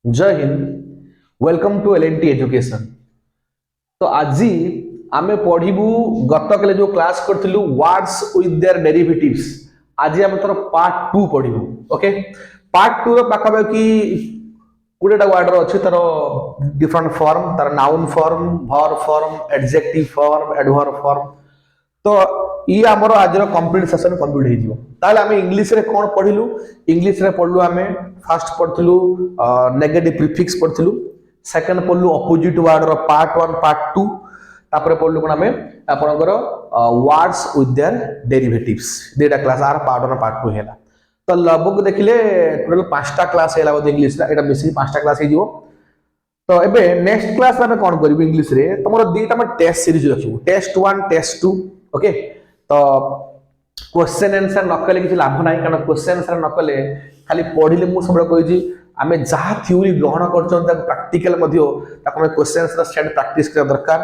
जय हिंद। Welcome to L and T education. तो आज आमे पढ़िबू गत काले जो क्लास करथिलु वर्ड्स विथ देयर डेरिवेटिव्स। आज आमे तोर पार्ट 2 पढ़िबू। ओके, पार्ट 2 रो पाखा कि 20टा वर्ड रो अछि तार डिफरेंट फॉर्म, तार noun form, verb form, adjective form, adverb form. तो ये आमर आज कंप्लीट सेशन कंप्लीट हो ताले आमे इंग्लिश रे कोन पढ़िलु। इंग्लिश रे पढ़लु आमे फर्स्ट पढ़थिलु नेगेटिव प्रीफिक्स पढ़थिलु, सेकंड पढ़लु अपोजिट वर्ड रो पार्ट 1 पार्ट 2, तापर पढ़लु कोन आमे आपनकर वर्ड्स विथ देयर डेरिवेटिव्स। देटा क्लास आर पार्ट 1 पार्ट 2 हेला। तो लगभग देखिले टोटल 5टा क्लास हेला बोध इंग्लिश रा, एटा बेसिक 5टा क्लास हे जिवो। तो एबे नेक्स्ट क्लास में कौन करिबो इंग्लिश रे तमरो दीटा में टेस्ट सीरीज रखिबो, टेस्ट 1 टेस्ट 2। ओके, तो क्वेश्चन आंसर न कले किछि लाभ नाही, कारण क्वेश्चन आंसर न कले खाली पढिले मु सब कहि आमे जहा थ्योरी ग्रहण करछन ता प्रैक्टिकल मध्य ताको में क्वेश्चन आंसर सेट प्रैक्टिस कर दरकार,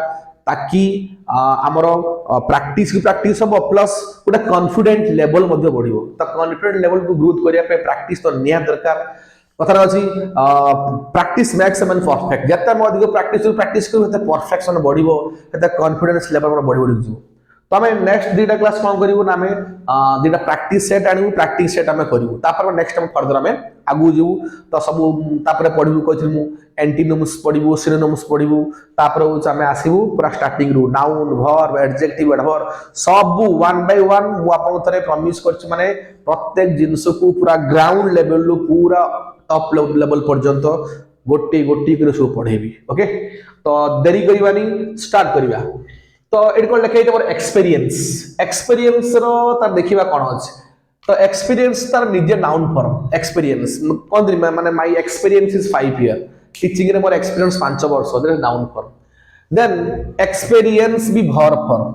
ताकि हमरो प्रैक्टिस की प्रैक्टिस सब प्लस गोटे कॉन्फिडेंट लेवल मध्य बढ़िबो। तो कॉन्फिडेंट लेवल को ग्रोथ करिया पे प्रैक्टिस तो निया दरकार। कथार अच्छी practice makes a man perfect. जिते मैं अधिक प्रैक्टिस करूँ परफेक्शन बढ़ो, कॉन्फिडेंस लेवल बढ़ी बढ़ी जीव। तो आम नेक्स्ट दुटा क्लास कौन करूँ ना आम दुटा प्रैक्टिस सेट आणु, प्रैक्टिस सेट आम करूँ, तापर नेक्स्ट आम फर्दर आम आगू जीवु। तो सब तापर पढ़ू कही एंटीनोम्स पढ़ू, सिनोनिम्स पढ़ू, तापर आम आसबू पूरा स्टार्टिंग रु नाउन वर्ब एडजेक्टिव एडवर्ब सब वन बाय वन मुझे थे प्रमिश कर माने प्रत्येक जिनस को पूरा ग्राउंड लेवल रु पूरा टॉप लेवल पर्यंत गोटे गोटे कर सब पढ़ेबी। ओके, तो देरी करवानी स्टार्ट करवा। तो ये कौन लिखे मोर एक्सपीरियंस, एक्सपीरियंस रो तार देखिबा कोन अछि। तो एक्सपीरियंस तार निजे नाउन फॉर्म एक्सपीरियंस कोन माने my experience is 5 year teaching रे, मोर एक्सपीरियंस 5 वर्ष, that is noun form. Then experience बी verb form.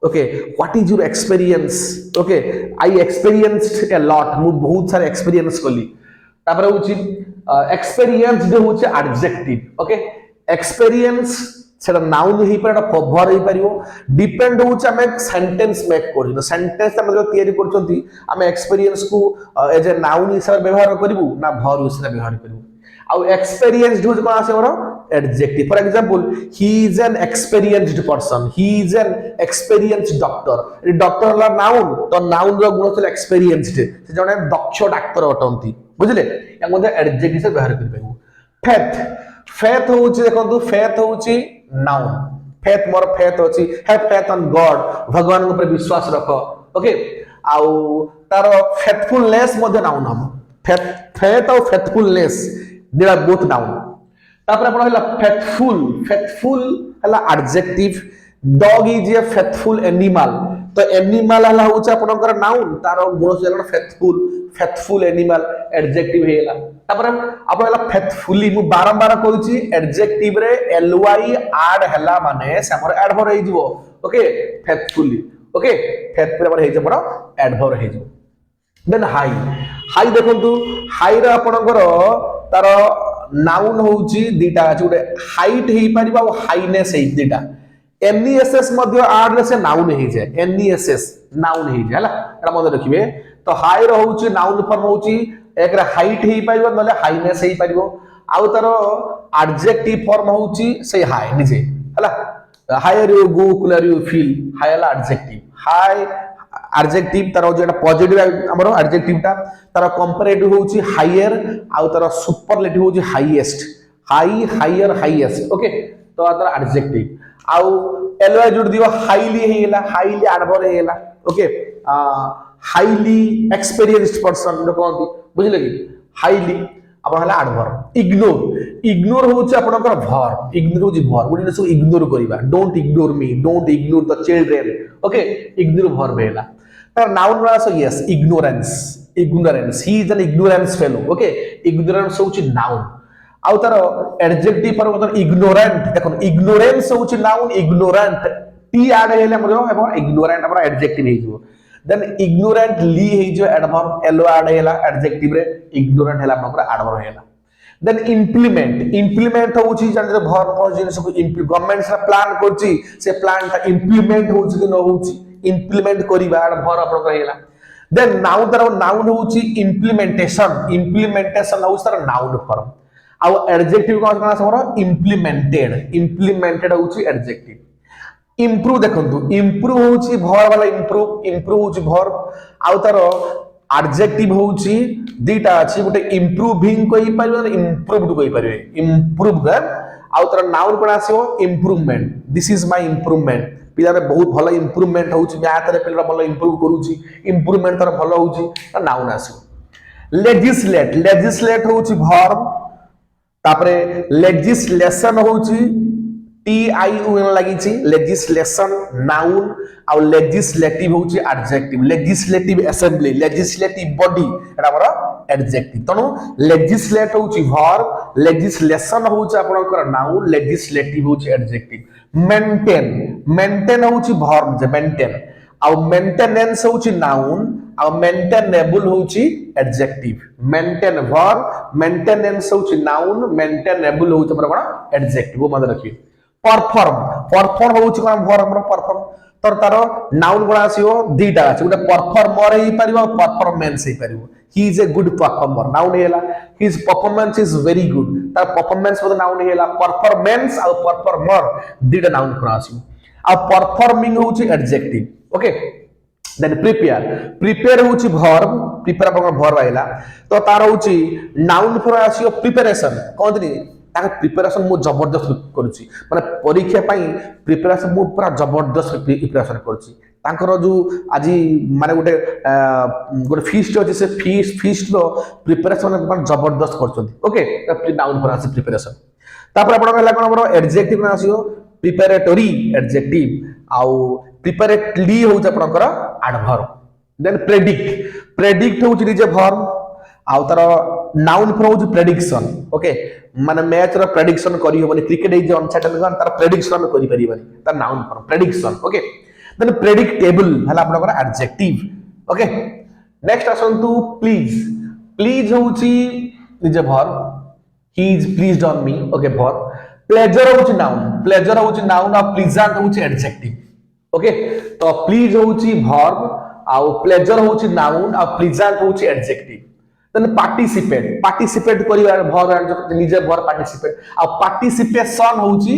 Okay, what is your experience? Okay, I experienced a lot, मु बहुत सारे एक्सपीरियंस कली। तापर होची एक्सपीरियंस जो होची एडजेक्टिव। ओके, एक्सपीरियंस सेटा नाउन ही पर वर्ब ही परियो, डिपेंड होची हम सेंटेंस मेक करू। सेंटेंस हम जो तैयारी करछंती हम एक्सपीरियंस को एज ए नाउन हिसाब व्यवहार करिवु ना वर्ब हिसाब व्यवहार करिवु। आउ एक्सपीरियंस्ड होची कोन आसे हमर adjective. For example, he is an experienced person, he is an experienced doctor. Doctor ला नाउन, तो नाउन रो गुण होची एक्सपीरियंस्ड, से जने दक्ष डॉक्टर अटंती, बुझले। या मध्ये एडजेक्टिव से व्यवहार करि पाबो। फेथ, फेथ होची देखंतु, फेथ होची नाउन। फेथ मोर फेथ होची हैव फेथ ऑन गॉड, भगवान ऊपर विश्वास रखो। ओके, आउ तार फेथफुलनेस मध्ये नाउन हम। फेथ, फेथ और faithfulness they are both noun. तापर आपण हला फेथफुल, फेथफुल हला adjective. Dog is a faithful animal, तो एनिमल हला होचा आपनकर नाउन, तार गुण से फेथफुल, फेथफुल एनिमल एडजेक्टिव हेला। तापर आपण हला फेथफुली मु बारंबार कहूची एडजेक्टिव रे ly ऐड हला माने से हमर एडवर्ब हे जिवो। Okay, faithfully. ओके, फेथफुल हमर हे जे हमर एडवर्ब हे जिवो। देन हाई, हाई देखंतु हाई रे आपनकर तार नाउन होची दीटा अछि, गोटे हाइट हे परिबा और हाईनेस हे दीटा। एनईएसएस मध्ये आड से नाउन हे जे, एनईएसएस नाउन हे जे हला, एटा मध्ये रखिबे। तो हाई रो होची नाउन फॉर्म होची एक रे हाइट हे परिबो नले हाईनेस हे परिबो, आउ तार एडजेक्टिव फॉर्म होची से हाई निजे हला। Higher you go, cooler you feel, high हला एडजेक्टिव। हाई एडजेक्टिव तार जेटा पॉजिटिव हमरो एडजेक्टिव टा तार कंपैरेटिव होची हायर, आउ तार सुपरलेटिव होची highest, high higher highest. Okay, तो तार एडजेक्टिव आउ एलवाय जोड़ दियो हाईली हेला, हाईली एडवर्ब हेला। ओके, हाईली एक्सपीरियंस्ड पर्सन जो कहंती, बुझले कि हाईली आपण हला एडवर्ब। इग्नोर, इग्नोर होची आपनकर वर्ब, इग्नोर होची वर्ब, ओडी सब इग्नोर करिबा। Don't ignore me, don't ignore the children. Okay, ignore verb हेला। तर नाउन वाला yes ignorance, ignorance, he is an ignorance fellow. Okay, ignorance होची नाउन। आउ तार एडजेक्टिव पर मतलब इग्नोरेंट, देखो इग्नोरेंस होची नाउन, इग्नोरेंट टी ऐड हेले मरो एबो इग्नोरेंट हमर एडजेक्टिव हे जिवो। देन इग्नोरेंट ली हे जो एडवर्ब, एलो ऐड हेला एडजेक्टिव रे, इग्नोरेंट हेला हमर एडवर्ब हेला। देन इम्प्लीमेंट, इम्प्लीमेंट होची जन वर्ब जिनस को गवर्नमेंट से प्लान करची, से प्लान ता इम्प्लीमेंट होची कि न होची, इम्प्लीमेंट करिबा वर्ब आपन कहिला। देन नाउन तार नाउन होची इम्प्लीमेंटेशन, इम्प्लीमेंटेशन होची तार नाउन फॉर्म। आउ एडजेक्टिव कौन कौन आसमर इम्प्लीमेंटेड होची एडजेक्टिव इम्प्रूव देखंतु इम्प्रूव होची भर वाला इम्प्रूव होची भर आउ तार एडजेक्टिव होची दीटा अछि गोटे इम्प्रूविंग कोइ परिबे इम्प्रूव्ड कोइ परिबे इम्प्रूव्ड आउ तार नाउन कोन आसीओ improvement this is my improvement पिलारे बहुत भलो इम्प्रूवमेंट होची मैथ रे पिला भलो इम्प्रूव करूची इम्प्रूवमेंट तार भलो होची त नाउन आसीओ लेजिस्लेट होची वर्ब तापरे लेजिस्लेशन होची TION लागिची लेजिस्लेशन नाउन आ लेजिस्लेटिव होची adjective legislative assembly legislative body एटा हमर एडजेक्टिव तनो लेजिस्लेट होची वर्ब लेजिस्लेशन होची आपनकर नाउन लेजिस्लेटिव होची एडजेक्टिव मेंटेन होची वर्ब जे मेंटेन आ मेंटेनेंस होची नाउन आ मेंटेनेबल होची एडजेक्टिव मेंटेन वर्ब मेंटेनेंस होची नाउन मेंटेनेबल होची हमर एडजेक्टिव वो याद रखिए परफॉर्म होची कोन वर्ब हमर परफॉर्म तर तारो नाउन कोन आसीओ दीटा अछि गोटे परफॉर्मर हे परिबो परफॉर्मेंस हे परिबो he is a good performer noun हेला his performance is very good तार परफॉर्मेंस बोले नाउन हेला परफॉर्मेंस आ परफॉर्मर दीटा नाउन कोन आसीओ आ परफॉर्मिंग होची एडजेक्टिव ओके देन प्रिपेयर होची वर्ब प्रिपेयर अपन वर्ब आइला तो तार होची नाउन फॉर आसीओ प्रिपरेशन कोनथि ताके प्रिपरेशन मु जबरदस्त करूची माने परीक्षा पई प्रिपरेशन मु पूरा जबरदस्त प्रिपरेशन करूची तांकर जो आज माने गोटे फीस्ट अछि से फीस्ट रो प्रिपरेशन अपन जबरदस्त करछथि ओके नाउन फॉर आसी प्रिपरेशन तापर आपण हला कोन हमरो एडजेक्टिव ना आसीओ प्रिपरेटरी एडजेक्टिव आउ प्रिपरेटली होउछ आपनकर एडवर्ब देन प्रेडिक्ट होउछ जे वर्ब आउ तार नाउन फॉर होउछ प्रेडिक्शन ओके माने मैच रो प्रेडिक्शन करी होबनी क्रिकेट इज अनसर्टेन गन तार प्रेडिक्शन में करी परिबनी तार noun for prediction okay then predictable हला आपनकर एडजेक्टिव ओके नेक्स्ट आसंतु प्लीज होउची जे verb he is pleased on me okay verb pleasure होउची नाउन और प्लीजेंट होउची एडजेक्टिव ओके तो प्लीज होउची वर्ब आउ प्लेजर होउची नाउन और प्लीजेंट होउची एडजेक्टिव देन पार्टिसिपेट करिवार वर्ब निजे वर्ब पार्टिसिपेट आ पार्टिसिपेशन होउची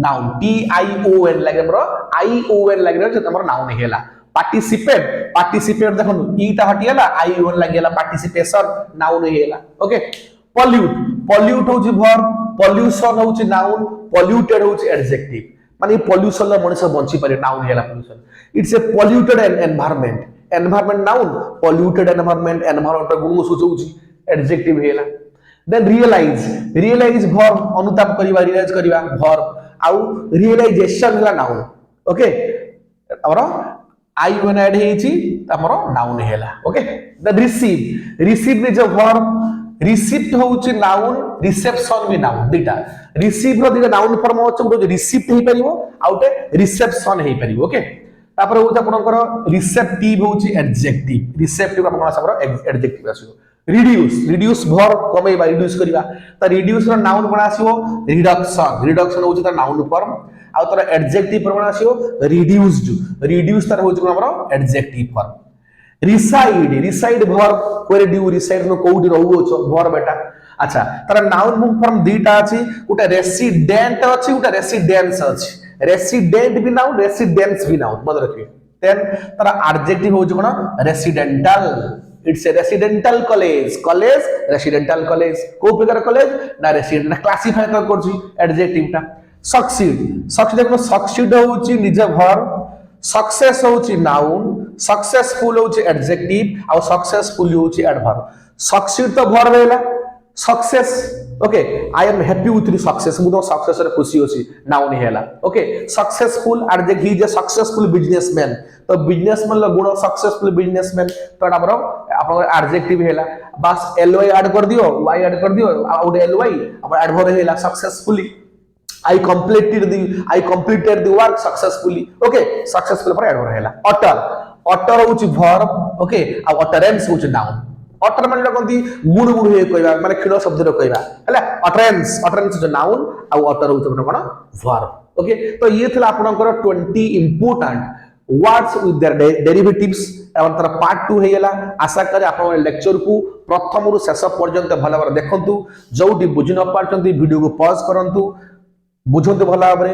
नाउन TION लागे हमरो ION लागे जे हमरो नाउन हेला पार्टिसिपेट देखो ईटा हटियाला ION लागेला पार्टिसिपेशन नाउन हेला ओके पॉल्यूट होउची वर्ब पॉल्यूशन होउची नाउन पॉल्यूटेड होउची एडजेक्टिव माने पॉल्यूशन ला मनुष्य बंची पारे नाउन हेला pollution it's a polluted environment noun polluted environment गुण सूचौची एडजेक्टिव हेला देन रियलाइज वर्ब अनुताप रियलाइज करिवा वर्ब आउ रियलाइजेशन हेला नाउन ओके हमरो ION ऐड हेची हमरो नाउन हेला okay then receive is a verb receipt होउची नाउन रिसेप्शन भी नाउन दीटा रिसीव रो दीटा नाउन फॉर्म होउची जो रिसिप्ट हे परिबो आउटे रिसेप्शन हे परिबो ओके तापर होउची आपनकर रिसेप्टिव होउची एडजेक्टिव रिसेप्टिव आपन सबरो एडजेक्टिव आसीबो रिड्यूस वर्ब कमेबा रिड्यूस करिबा त रिड्यूस रो नाउन कोन आसीबो रिडक्शन होउची त नाउन फॉर्म आ तर एडजेक्टिव फॉर्म आसीबो रिड्यूस तर होउची हमरो एडजेक्टिव फॉर्म रिसाइड वर्ब कोरे डू रिसाइड नो कोउडी रहउछो वर्ब बेटा अच्छा तर नाउन फॉर्म दीटा अछि उटा रेसिडेंट अछि उटा रेसिडेंस अछि रेसिडेंट भी नाउन रेसिडेंस भी नाउन मत रखिए देन तर एडजेक्टिव होउछ कोन residential it's a residential college residential college को प्रकार कॉलेज ना रेसिडेंट क्लासिफाई कर करछि एडजेक्टिव टा सक्सीड देखो सक्सीड होउछि निजे वर्ब सक्सेस होउछि नाउन सक्सेसफुल होउछि एडजेक्टिव आ सक्सेसफुल होउछि एडवर्ब सक्सीड तो वर्ब हैला success okay I am happy with the success मु तो सक्सेस रे खुशी होछि नाउन हैला okay successful adjective he is a successful businessman तो बिजनेसमैन लो गुण सक्सेसफुल बिजनेसमैन तो हमरो आपन एडजेक्टिव हैला बस ly ऐड कर दियो y ऐड कर दियो आउट ly अब एडवर्ब हैला successfully I completed the work successfully okay successful पर एडवर्ब हैला utter होउची verb okay आ utterance होउची noun utter माने कोंती गुण हे कहबा माने क्षीण शब्द रो कहबा हैला utterance जो noun आ utter होउची कोन verb okay तो ये थला आपनकर 20 important words with their derivatives एवं तार पार्ट 2 हेला आशा करे आपण लेक्चर को प्रथम रु शेष पर्यंत भल भाव देखंतु जोटी बुझी न पारचंती वीडियो को पॉज करंतु बुझंतु भल भाव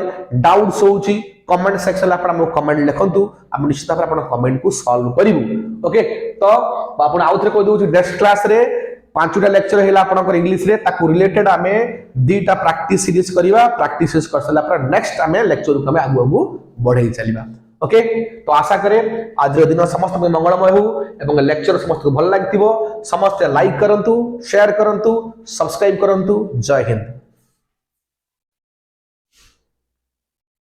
डाउट्स होउची कमेंट सेक्शन आपण हम कमेंट लिखंतु हम निश्चित भाव आपण कमेंट को सॉल्व करिवु ओके तो आपण आउथरे कह दोउ नेक्स्ट क्लास रे पांचटा लेक्चर हेला आपनकर इंग्लिश रे ताकू रिलेटेड आमे दीटा प्रैक्टिस सीरीज करिवा प्रैक्टिस कर सला पर नेक्स्ट आमे लेक्चर को आमे आगु आगु बढ़ाई चलिबा ओके तो आशा करे आज दिन समस्त मंगलमय हो एवं लेक्चर समस्त भल लागिथिबो समस्त लाइक करंतु शेयर करंतु सब्सक्राइब करंतु जय हिंद।